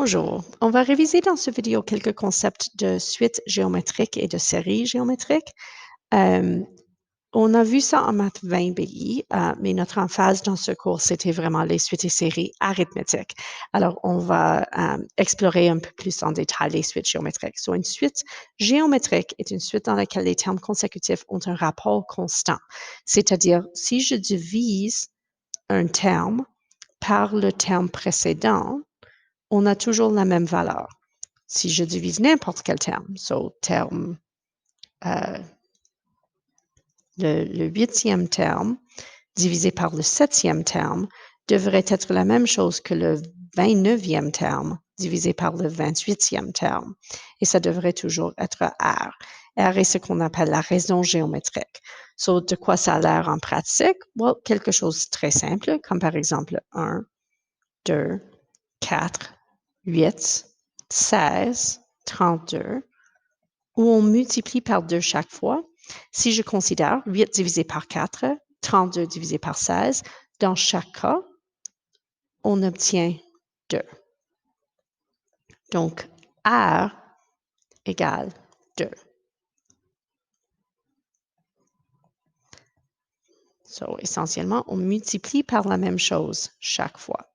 Bonjour, on va réviser dans cette vidéo quelques concepts de suite géométrique et de série géométrique. Euh, on a vu ça en maths 20 BI, mais notre emphase dans ce cours, c'était vraiment les suites et séries arithmétiques. Alors, on va explorer un peu plus en détail les suites géométriques. So, une suite géométrique est une suite dans laquelle les termes consécutifs ont un rapport constant. C'est-à-dire, si je divise un terme par le terme précédent, on a toujours la même valeur. Si je divise n'importe quel terme, terme, le 8e terme divisé par le 7e terme devrait être la même chose que le 29e terme divisé par le 28e terme. Et ça devrait toujours être R. R est ce qu'on appelle la raison géométrique. De quoi ça a l'air en pratique? Well, quelque chose de très simple, comme par exemple 1, 2, 4, 8, 16, 32, où on multiplie par 2 chaque fois. Si je considère 8 divisé par 4, 32 divisé par 16, dans chaque cas, on obtient 2. Donc, R égale 2. Essentiellement, on multiplie par la même chose chaque fois.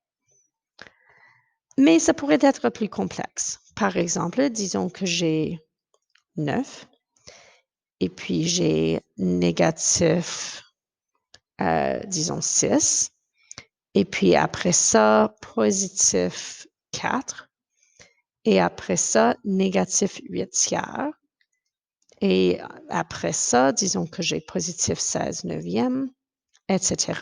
Mais ça pourrait être plus complexe. Par exemple, disons que j'ai 9 et puis j'ai négatif, disons 6. Et puis après ça, positif 4. Et après ça, négatif 8 tiers. Et après ça, disons que j'ai positif 16 neuvième, etc.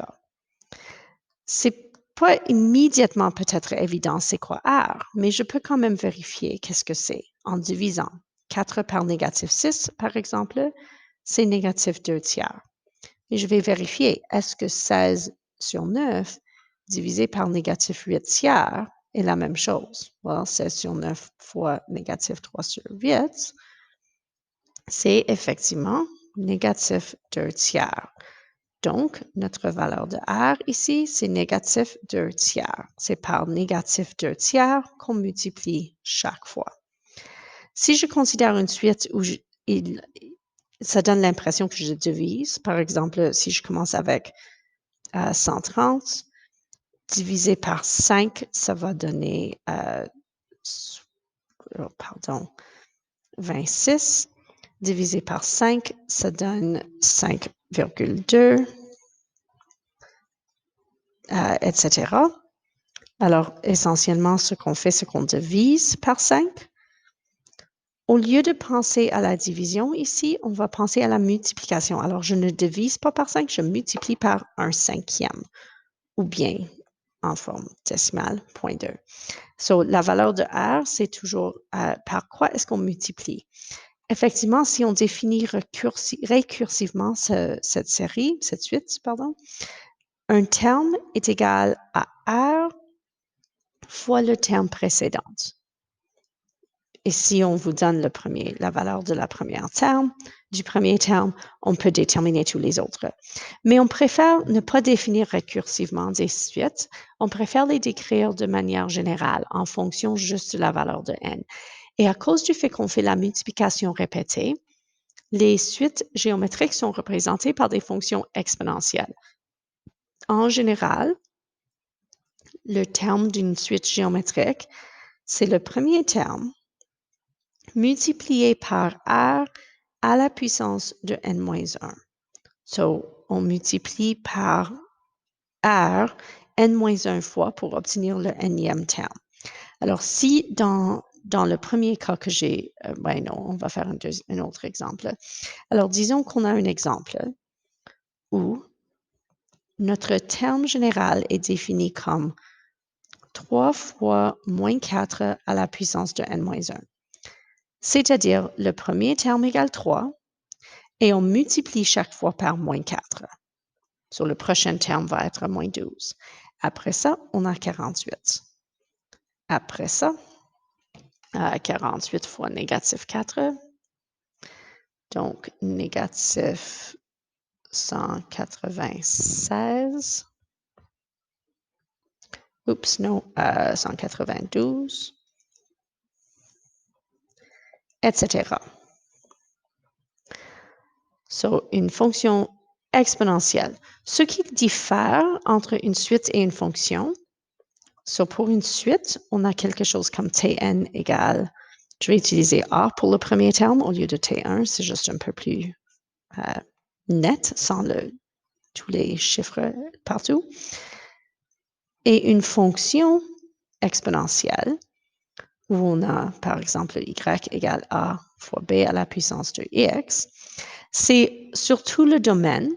C'est pas immédiatement peut-être évident c'est quoi R, mais je peux quand même vérifier qu'est-ce que c'est en divisant. 4 par négatif 6, par exemple, c'est négatif 2 tiers. Et je vais vérifier, est-ce que 16 sur 9 divisé par négatif 8 tiers est la même chose? Well, 16 sur 9 fois négatif 3 sur 8, c'est effectivement négatif 2 tiers. Donc, notre valeur de R ici, c'est négatif 2 tiers. C'est par négatif 2 tiers qu'on multiplie chaque fois. Si je considère une suite où ça donne l'impression que je divise, par exemple, si je commence avec 130, divisé par 5, ça va donner 26. Divisé par 5, ça donne 5,2, etc. Alors, essentiellement, ce qu'on fait, c'est qu'on divise par 5. Au lieu de penser à la division ici, on va penser à la multiplication. Alors, je ne divise pas par 5, je multiplie par 1/5, ou bien en forme décimale, 0,2. La valeur de R, c'est toujours par quoi est-ce qu'on multiplie? Effectivement, si on définit récursivement cette suite, un terme est égal à R fois le terme précédent. Et si on vous donne la valeur de du premier terme, on peut déterminer tous les autres. Mais on préfère ne pas définir récursivement des suites. On préfère les décrire de manière générale en fonction juste de la valeur de n. Et à cause du fait qu'on fait la multiplication répétée, les suites géométriques sont représentées par des fonctions exponentielles. En général, le terme d'une suite géométrique, c'est le premier terme multiplié par R à la puissance de n-1. On multiplie par R n-1 fois pour obtenir le nème terme. Alors, si dans le premier cas que j'ai, on va faire un autre exemple. Alors, disons qu'on a un exemple où notre terme général est défini comme 3 fois moins 4 à la puissance de n-1. C'est-à-dire, le premier terme égale 3 et on multiplie chaque fois par moins 4. Le prochain terme va être moins 12. Après ça, on a 48. Après ça, 48 fois négatif 4, donc négatif 196. Oups, non, 192. etc. So, une fonction exponentielle. Ce qui diffère entre une suite et une fonction, so pour une suite, on a quelque chose comme Tn égale, je vais utiliser A pour le premier terme au lieu de T1, c'est juste un peu plus net, sans tous les chiffres partout. Et une fonction exponentielle, où on a, par exemple, y égale a fois b à la puissance de x, c'est surtout le domaine.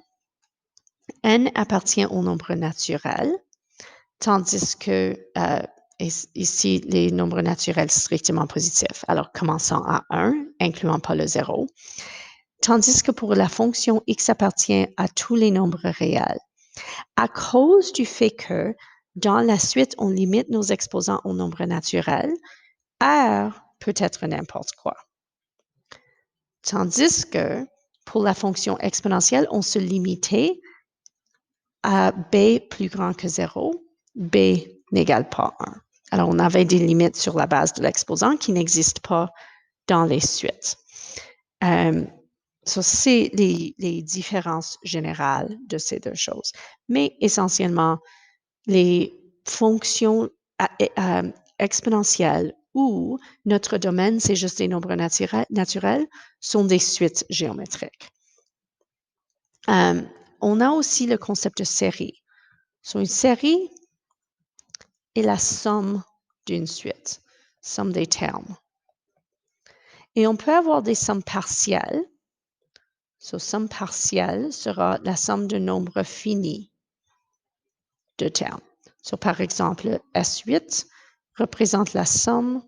N appartient au nombre naturel, tandis que ici, les nombres naturels strictement positifs. Alors, commençant à 1, incluant pas le 0. Tandis que pour la fonction x appartient à tous les nombres réels. À cause du fait que dans la suite, on limite nos exposants au nombre naturel, R peut être n'importe quoi. Tandis que pour la fonction exponentielle, on se limitait à b plus grand que 0, b n'égale pas 1. Alors, on avait des limites sur la base de l'exposant qui n'existent pas dans les suites. So, c'est les différences générales de ces deux choses. Mais essentiellement, les fonctions exponentielles où notre domaine, c'est juste des nombres naturels, sont des suites géométriques. On a aussi le concept de série. So, une série est la somme d'une suite, somme des termes. Et on peut avoir des sommes partielles. So, somme partielle sera la somme de nombres finis de termes. So, par exemple, S8 représente la somme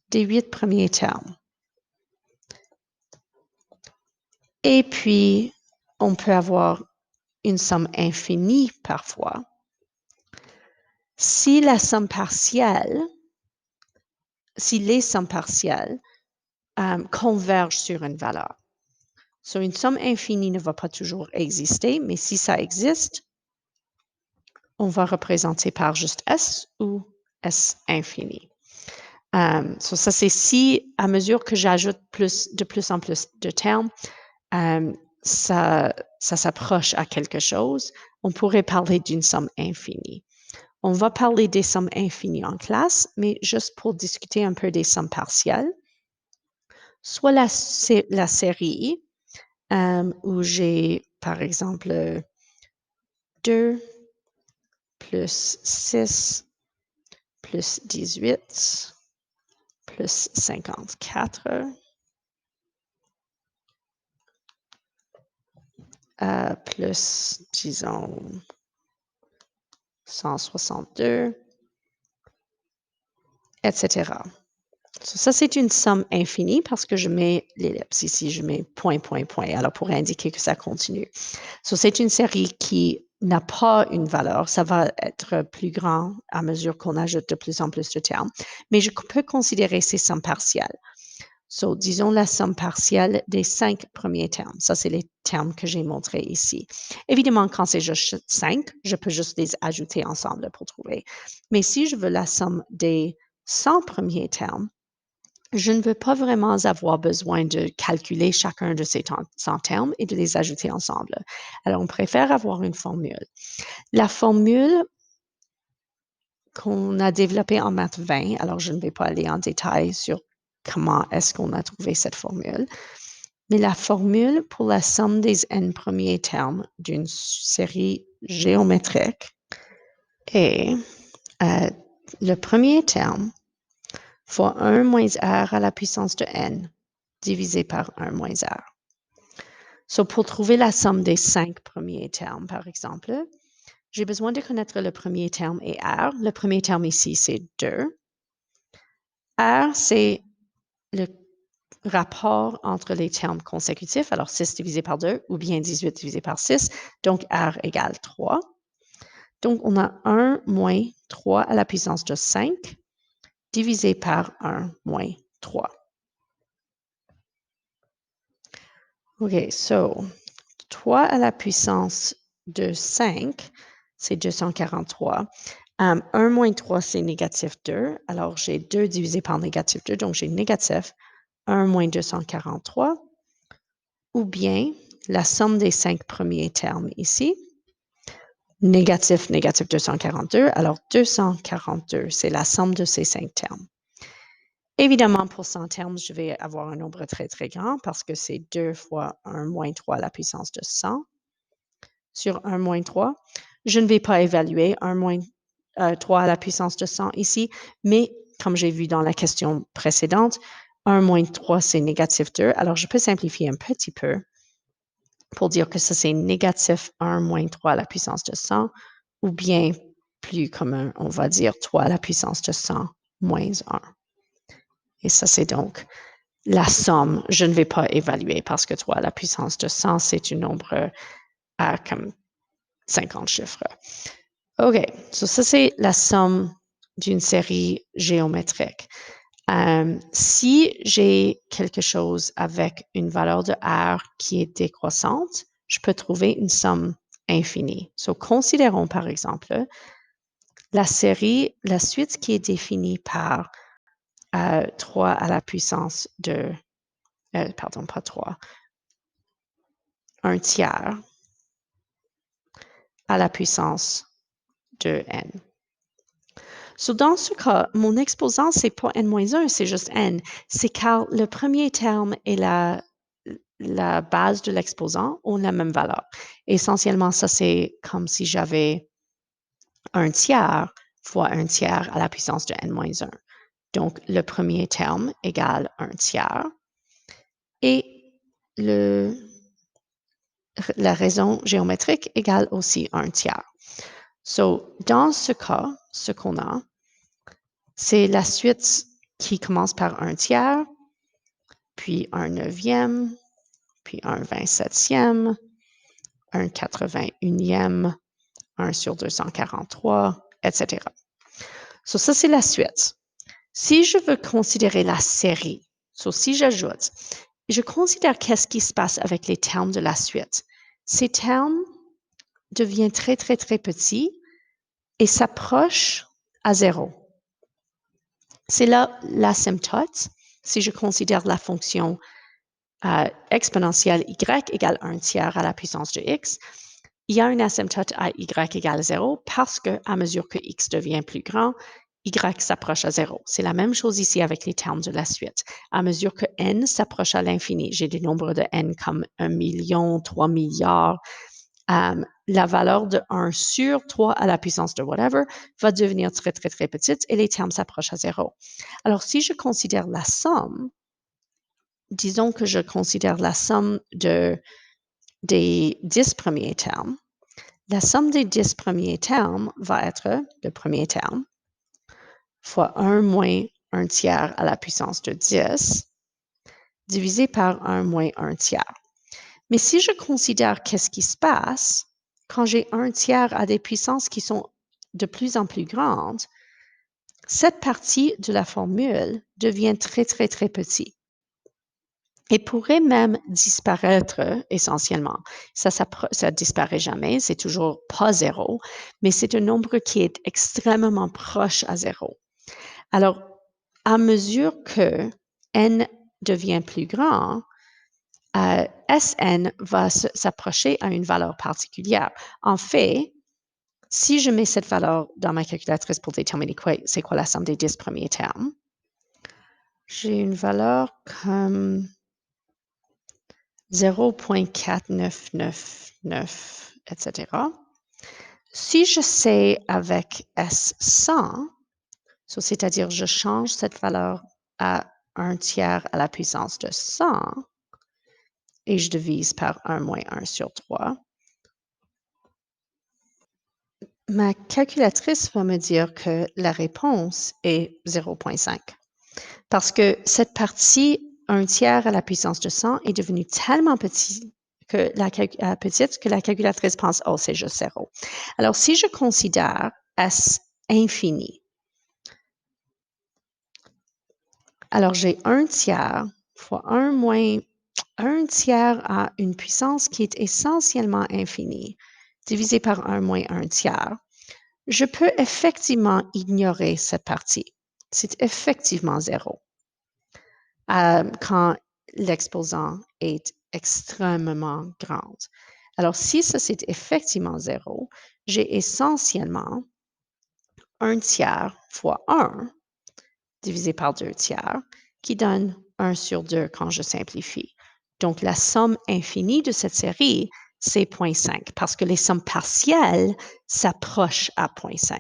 des 8 premiers termes. Et puis, on peut avoir une somme infinie parfois. Si les sommes partielles convergent sur une valeur. So, une somme infinie ne va pas toujours exister, mais si ça existe, on va représenter par juste S ou S infini. So ça, c'est si, à mesure que j'ajoute de plus en plus de termes, ça s'approche à quelque chose, on pourrait parler d'une somme infinie. On va parler des sommes infinies en classe, mais juste pour discuter un peu des sommes partielles. Soit la série, où j'ai, par exemple, 2 plus 6 plus 18 plus 54 plus, disons, 162, etc. So, ça, c'est une somme infinie parce que je mets l'ellipse ici, je mets point, point, point, alors pour indiquer que ça continue. So, c'est une série qui n'a pas une valeur, ça va être plus grand à mesure qu'on ajoute de plus en plus de termes, mais je peux considérer ces sommes partielles. So, disons la somme partielle des 5 premiers termes. Ça, c'est les termes que j'ai montrés ici. Évidemment, quand c'est juste 5, je peux juste les ajouter ensemble pour trouver. Mais si je veux la somme des 100 premiers termes, je ne veux pas vraiment avoir besoin de calculer chacun de ces 100 termes et de les ajouter ensemble. Alors, on préfère avoir une formule. La formule qu'on a développée en maths 20, alors je ne vais pas aller en détail sur comment est-ce qu'on a trouvé cette formule, mais la formule pour la somme des n premiers termes d'une série géométrique est le premier terme fois 1 moins r à la puissance de n divisé par 1 moins r. So, pour trouver la somme des 5 premiers termes, par exemple, j'ai besoin de connaître le premier terme et r. Le premier terme ici, c'est 2. R, c'est le rapport entre les termes consécutifs, alors 6 divisé par 2 ou bien 18 divisé par 6, donc R égale 3. Donc, on a 1 moins 3 à la puissance de 5 divisé par 1 moins 3. OK, so 3 à la puissance de 5, c'est 243. 1 moins 3, c'est négatif 2. Alors, j'ai 2 divisé par négatif 2, donc j'ai négatif 1 moins 243, ou bien la somme des 5 premiers termes ici, négatif, négatif 242. Alors, 242, c'est la somme de ces 5 termes. Évidemment, pour 100 termes, je vais avoir un nombre très, très grand parce que c'est 2 fois 1 moins 3 à la puissance de 100 sur 1 moins 3. Je ne vais pas évaluer 1 moins 3 à la puissance de 100 ici, mais comme j'ai vu dans la question précédente, 1 moins 3, c'est négatif 2. Alors, je peux simplifier un petit peu pour dire que ça, c'est négatif 1 moins 3 à la puissance de 100, ou bien plus commun, on va dire 3 à la puissance de 100 moins 1. Et ça, c'est donc la somme. Je ne vais pas évaluer parce que 3 à la puissance de 100, c'est un nombre à comme 50 chiffres. OK, so ça, c'est la somme d'une série géométrique. Si j'ai quelque chose avec une valeur de R qui est décroissante, je peux trouver une somme infinie. So, considérons par exemple la suite qui est définie par 3 à la puissance de, pardon, pas 3, 1 tiers à la puissance de n. So, dans ce cas, mon exposant, c'est pas n-1, c'est juste n. C'est car le premier terme et la base de l'exposant ont la même valeur. Essentiellement, ça, c'est comme si j'avais 1 tiers fois 1 tiers à la puissance de n-1. Donc, le premier terme égale 1 tiers et la raison géométrique égale aussi 1 tiers. So, dans ce cas, ce qu'on a, c'est la suite qui commence par 1 tiers, puis 1 neuvième, puis 1 27e, 1 81e, 1 sur 243, etc. So, ça, c'est la suite. Si je veux considérer la série, si j'ajoute, je considère qu'est-ce qui se passe avec les termes de la suite. Ces termes deviennent très, très, très petits et s'approchent à 0. C'est là l'asymptote. Si je considère la fonction exponentielle y égale 1 tiers à la puissance de x, il y a une asymptote à y égale 0 parce qu'à mesure que x devient plus grand, y s'approche à 0. C'est la même chose ici avec les termes de la suite. À mesure que n s'approche à l'infini, j'ai des nombres de n comme 1 million, 3 milliards, la valeur de 1 sur 3 à la puissance de whatever va devenir très, très, très petite et les termes s'approchent à 0. Alors, si je considère la somme, disons que je considère la somme des 10 premiers termes, la somme des 10 premiers termes va être le premier terme fois 1 moins 1 tiers à la puissance de 10 divisé par 1 moins 1 tiers. Mais si je considère qu'est-ce qui se passe quand j'ai 1 tiers à des puissances qui sont de plus en plus grandes, cette partie de la formule devient très, très, très petite et pourrait même disparaître essentiellement. Ça disparaît jamais, c'est toujours pas 0, mais c'est un nombre qui est extrêmement proche à 0. Alors, à mesure que n devient plus grand, Sn va s'approcher à une valeur particulière. En fait, si je mets cette valeur dans ma calculatrice pour déterminer c'est quoi la somme des 10 premiers termes, j'ai une valeur comme 0.4999, etc. Si je sais avec S100, c'est-à-dire je change cette valeur à 1 tiers à la puissance de 100 et je divise par 1 moins 1 sur 3, ma calculatrice va me dire que la réponse est 0.5 parce que cette partie 1 tiers à la puissance de 100 est devenue tellement petite que la calculatrice pense « Oh, c'est juste 0 ». Alors, si je considère S infini, alors j'ai 1 tiers fois 1 moins 1 tiers à une puissance qui est essentiellement infinie, divisé par 1 moins 1 tiers. Je peux effectivement ignorer cette partie. C'est effectivement 0. quand l'exposant est extrêmement grand. Alors, si ça, c'est effectivement 0, j'ai essentiellement 1 tiers fois 1 divisé par 2 tiers, qui donne 1 sur 2 quand je simplifie. Donc, la somme infinie de cette série, c'est 0,5 parce que les sommes partielles s'approchent à 0,5.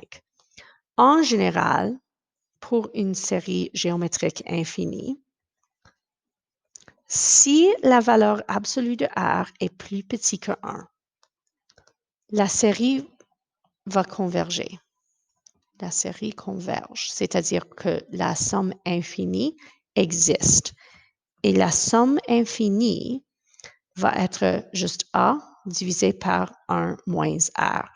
En général, pour une série géométrique infinie, si la valeur absolue de R est plus petite que 1, la série va converger. La série converge, c'est-à-dire que la somme infinie existe. Et la somme infinie va être juste A divisé par 1 moins R.